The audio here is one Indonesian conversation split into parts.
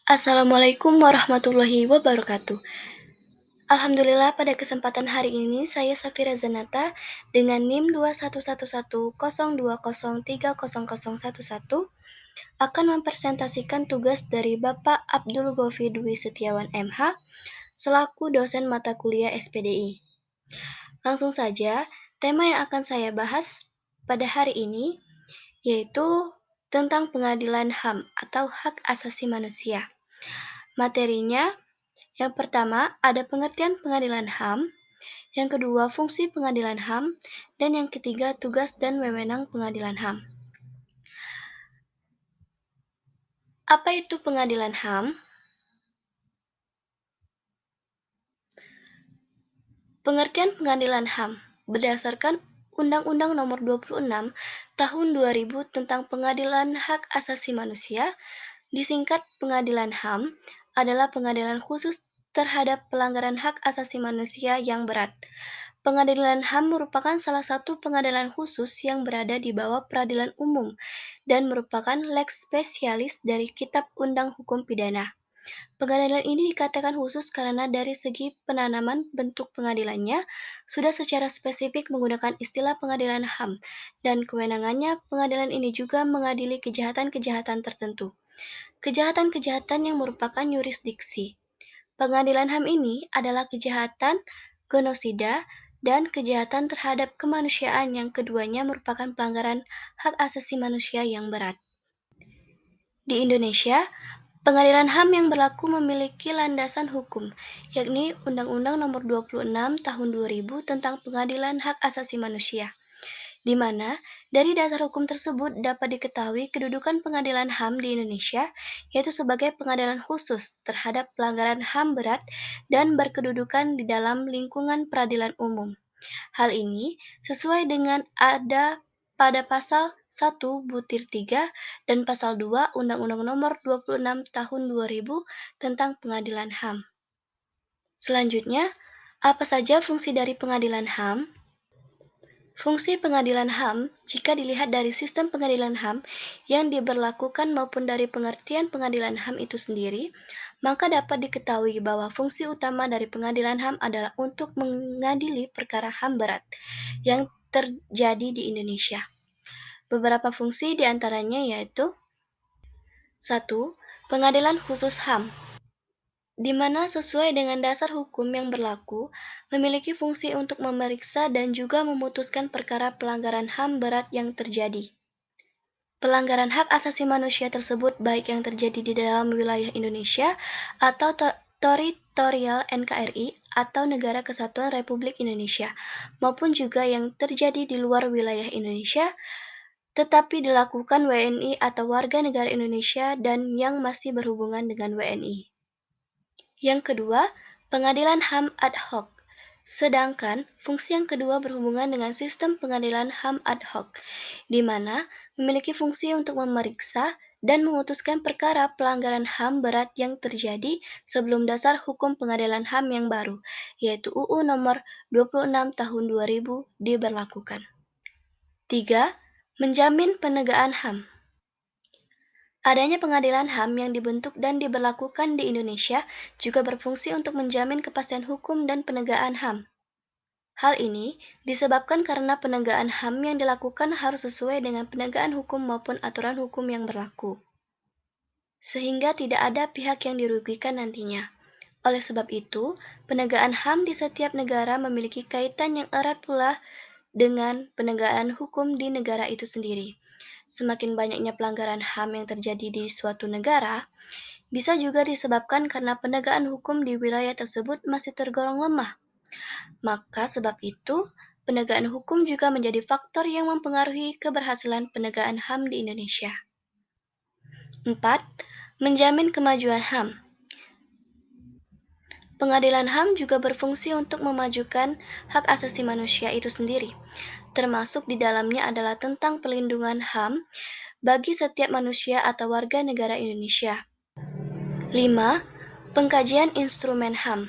Assalamualaikum warahmatullahi wabarakatuh. Alhamdulillah pada kesempatan hari ini saya Safira Zanata dengan NIM 211102030011 akan mempresentasikan tugas dari Bapak Abdul Ghofi Dwi Setiawan MH selaku dosen mata kuliah SPDI. Langsung saja, tema yang akan saya bahas pada hari ini yaitu tentang pengadilan HAM atau hak asasi manusia. Materinya yang pertama, ada pengertian pengadilan HAM, yang kedua, fungsi pengadilan HAM, dan yang ketiga, tugas dan wewenang pengadilan HAM. Apa itu pengadilan HAM? Pengertian pengadilan HAM berdasarkan Undang-Undang Nomor 26 Tahun 2000 tentang Pengadilan Hak Asasi Manusia, disingkat Pengadilan HAM, adalah pengadilan khusus terhadap pelanggaran hak asasi manusia yang berat. Pengadilan HAM merupakan salah satu pengadilan khusus yang berada di bawah peradilan umum dan merupakan lex spesialis dari Kitab Undang Hukum Pidana. Pengadilan ini dikatakan khusus karena dari segi penanaman bentuk pengadilannya sudah secara spesifik menggunakan istilah pengadilan HAM, dan kewenangannya pengadilan ini juga mengadili kejahatan-kejahatan tertentu. Kejahatan-kejahatan yang merupakan yurisdiksi. Pengadilan HAM ini adalah kejahatan genosida dan kejahatan terhadap kemanusiaan yang keduanya merupakan pelanggaran hak asasi manusia yang berat. Di Indonesia, pengadilan HAM yang berlaku memiliki landasan hukum, yakni Undang-Undang Nomor 26 Tahun 2000 tentang Pengadilan Hak Asasi Manusia, di mana dari dasar hukum tersebut dapat diketahui kedudukan pengadilan HAM di Indonesia, yaitu sebagai pengadilan khusus terhadap pelanggaran HAM berat dan berkedudukan di dalam lingkungan peradilan umum. Hal ini sesuai dengan ada pada pasal 1-3 dan pasal 2 Undang-Undang Nomor 26 Tahun 2000 tentang Pengadilan HAM. Selanjutnya, apa saja fungsi dari pengadilan HAM? Fungsi pengadilan HAM, jika dilihat dari sistem pengadilan HAM yang diberlakukan maupun dari pengertian pengadilan HAM itu sendiri, maka dapat diketahui bahwa fungsi utama dari pengadilan HAM adalah untuk mengadili perkara HAM berat yang terjadi di Indonesia. Beberapa fungsi diantaranya yaitu 1. Pengadilan khusus HAM, di mana sesuai dengan dasar hukum yang berlaku, memiliki fungsi untuk memeriksa dan juga memutuskan perkara pelanggaran HAM berat yang terjadi. Pelanggaran hak asasi manusia tersebut baik yang terjadi di dalam wilayah Indonesia atau teritorial NKRI atau Negara Kesatuan Republik Indonesia, maupun juga yang terjadi di luar wilayah Indonesia, tetapi dilakukan WNI atau warga negara Indonesia dan yang masih berhubungan dengan WNI. Yang kedua, pengadilan HAM ad hoc. Sedangkan fungsi yang kedua berhubungan dengan sistem pengadilan HAM ad hoc, di mana memiliki fungsi untuk memeriksa dan memutuskan perkara pelanggaran HAM berat yang terjadi sebelum dasar hukum pengadilan HAM yang baru, yaitu UU Nomor 26 Tahun 2000 diberlakukan. 3. Menjamin penegakan HAM. Adanya pengadilan HAM yang dibentuk dan diberlakukan di Indonesia juga berfungsi untuk menjamin kepastian hukum dan penegakan HAM. Hal ini disebabkan karena penegakan HAM yang dilakukan harus sesuai dengan penegakan hukum maupun aturan hukum yang berlaku, sehingga tidak ada pihak yang dirugikan nantinya. Oleh sebab itu, penegakan HAM di setiap negara memiliki kaitan yang erat pula dengan penegakan hukum di negara itu sendiri. Semakin banyaknya pelanggaran HAM yang terjadi di suatu negara, bisa juga disebabkan karena penegakan hukum di wilayah tersebut masih tergolong lemah. Maka sebab itu, penegakan hukum juga menjadi faktor yang mempengaruhi keberhasilan penegakan HAM di Indonesia. 4. Menjamin kemajuan HAM. Pengadilan HAM juga berfungsi untuk memajukan hak asasi manusia itu sendiri, termasuk di dalamnya adalah tentang pelindungan HAM bagi setiap manusia atau warga negara Indonesia. 5. Pengkajian instrumen HAM.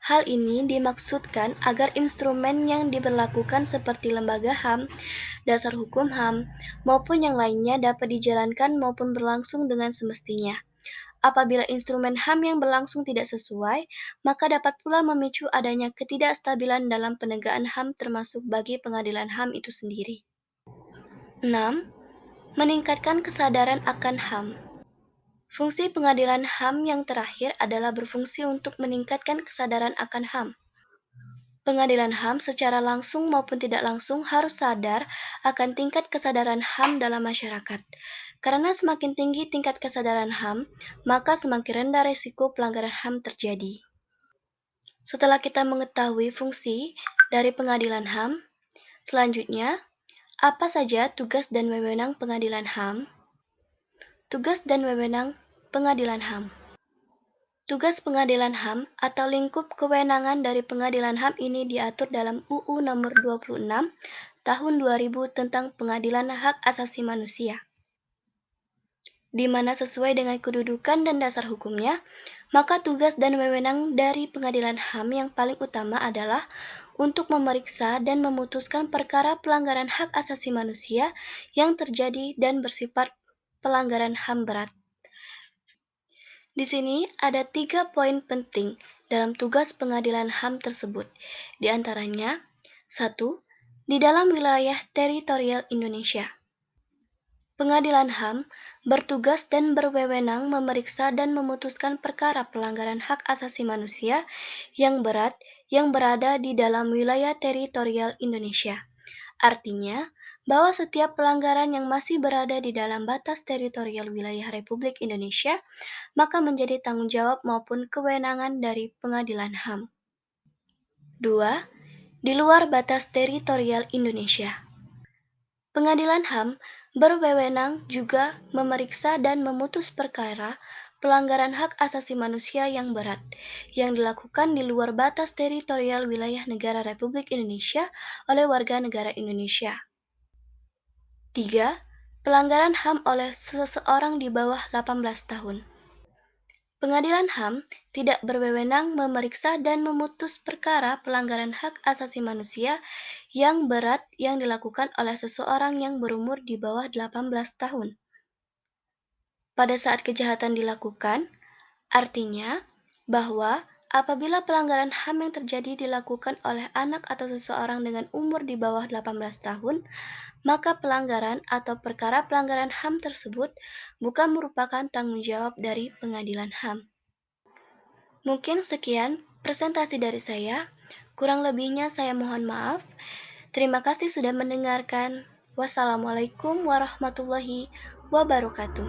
Hal ini dimaksudkan agar instrumen yang diberlakukan seperti lembaga HAM, dasar hukum HAM, maupun yang lainnya dapat dijalankan maupun berlangsung dengan semestinya. Apabila instrumen HAM yang berlangsung tidak sesuai, maka dapat pula memicu adanya ketidakstabilan dalam penegakan HAM termasuk bagi pengadilan HAM itu sendiri. 6. Meningkatkan kesadaran akan HAM. Fungsi pengadilan HAM yang terakhir adalah berfungsi untuk meningkatkan kesadaran akan HAM. Pengadilan HAM secara langsung maupun tidak langsung harus sadar akan tingkat kesadaran HAM dalam masyarakat. Karena semakin tinggi tingkat kesadaran HAM, maka semakin rendah risiko pelanggaran HAM terjadi. Setelah kita mengetahui fungsi dari pengadilan HAM, selanjutnya, apa saja tugas dan wewenang pengadilan HAM? Tugas dan wewenang pengadilan HAM. Tugas pengadilan HAM atau lingkup kewenangan dari pengadilan HAM ini diatur dalam UU Nomor 26 Tahun 2000 tentang Pengadilan Hak Asasi Manusia, di mana sesuai dengan kedudukan dan dasar hukumnya, maka tugas dan wewenang dari pengadilan HAM yang paling utama adalah untuk memeriksa dan memutuskan perkara pelanggaran hak asasi manusia yang terjadi dan bersifat pelanggaran HAM berat. Di sini ada 3 poin penting dalam tugas pengadilan HAM tersebut. Di antaranya, 1. Di dalam wilayah teritorial Indonesia. Pengadilan HAM bertugas dan berwewenang memeriksa dan memutuskan perkara pelanggaran hak asasi manusia yang berat yang berada di dalam wilayah teritorial Indonesia. Artinya, bahwa setiap pelanggaran yang masih berada di dalam batas teritorial wilayah Republik Indonesia, maka menjadi tanggung jawab maupun kewenangan dari pengadilan HAM. 2. Di luar batas teritorial Indonesia. Pengadilan HAM berwewenang juga memeriksa dan memutus perkara pelanggaran hak asasi manusia yang berat yang dilakukan di luar batas teritorial wilayah negara Republik Indonesia oleh warga negara Indonesia. 3. Pelanggaran HAM oleh seseorang di bawah 18 tahun. Pengadilan HAM tidak berwewenang memeriksa dan memutus perkara pelanggaran hak asasi manusia yang berat yang dilakukan oleh seseorang yang berumur di bawah 18 tahun. Pada saat kejahatan dilakukan, artinya bahwa apabila pelanggaran HAM yang terjadi dilakukan oleh anak atau seseorang dengan umur di bawah 18 tahun, maka pelanggaran atau perkara pelanggaran HAM tersebut bukan merupakan tanggung jawab dari pengadilan HAM. Mungkin sekian presentasi dari saya, kurang lebihnya saya mohon maaf. Terima kasih sudah mendengarkan. Wassalamualaikum warahmatullahi wabarakatuh.